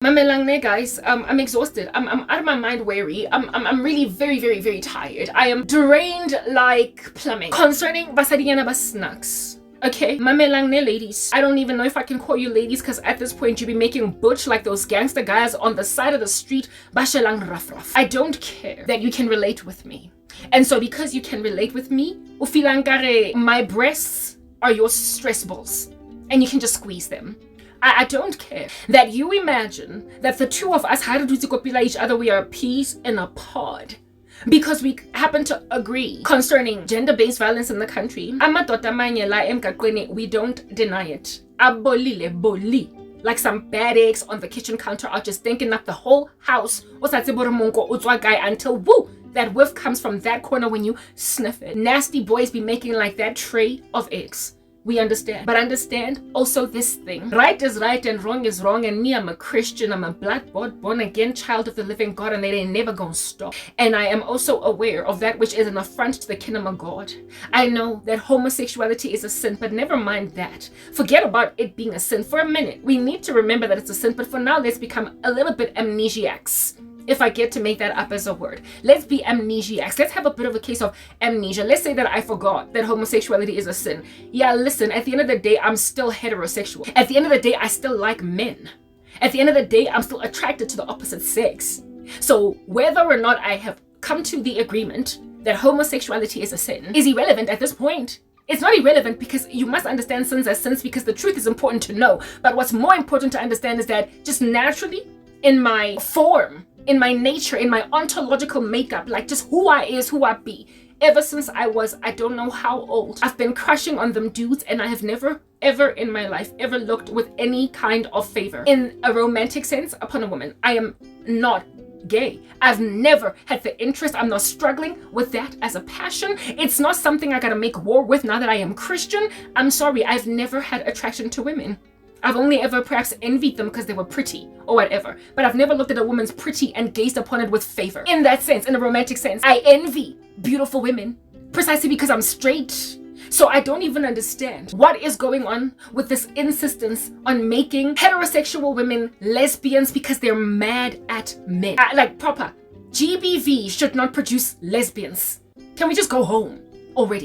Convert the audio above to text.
Mamelang guys, I'm exhausted. I'm out of my mind weary. I'm really very tired. I am drained like plumbing. Concerning Basadiana Basnaks. Okay, Mamelang ladies. I don't even know if I can call you ladies because at this point you'd be making butch like those gangster guys on the side of the street. Bashalang rafraf. I don't care that you can relate with me. And so because you can relate with me, ufilangare, my breasts are your stress balls. And you can just squeeze them. I don't care that you imagine that the two of us had to copula each other. We are a piece in a pod because we happen to agree concerning gender-based violence in the country. We don't deny it. Like some bad eggs on the kitchen counter are just thinking up the whole house until woo, that whiff comes from that corner when you sniff it. Nasty boys be making like that tray of eggs. We understand. But understand also this thing. Right is right and wrong is wrong. And me, I'm a Christian. I'm a blood-bought, born-again child of the living God. And they ain't never gonna stop. And I am also aware of that which is an affront to the kingdom of God. I know that homosexuality is a sin. But never mind that. Forget about it being a sin for a minute. We need to remember that it's a sin. But for now, let's become a little bit amnesiacs. If I get to make that up as a word. Let's be amnesiacs. Let's have a bit of a case of amnesia. Let's say that I forgot that homosexuality is a sin. Yeah, listen, at the end of the day, I'm still heterosexual. At the end of the day, I still like men. At the end of the day, I'm still attracted to the opposite sex. So whether or not I have come to the agreement that homosexuality is a sin is irrelevant at this point. It's not irrelevant because you must understand sins as sins because the truth is important to know. But what's more important to understand is that just naturally, in my form, in my nature, in my ontological makeup, like just who I be. Ever since I was, I don't know how old, I've been crushing on them dudes and I have never, ever in my life, ever looked with any kind of favor in a romantic sense upon a woman. I am not gay. I've never had the interest. I'm not struggling with that as a passion. It's not something I gotta make war with now that I am Christian. I'm sorry, I've never had attraction to women. I've only ever perhaps envied them because they were pretty or whatever. But I've never looked at a woman's pretty and gazed upon it with favor. In that sense, in a romantic sense, I envy beautiful women precisely because I'm straight. So I don't even understand what is going on with this insistence on making heterosexual women lesbians because they're mad at men. Like proper, GBV should not produce lesbians. Can we just go home already?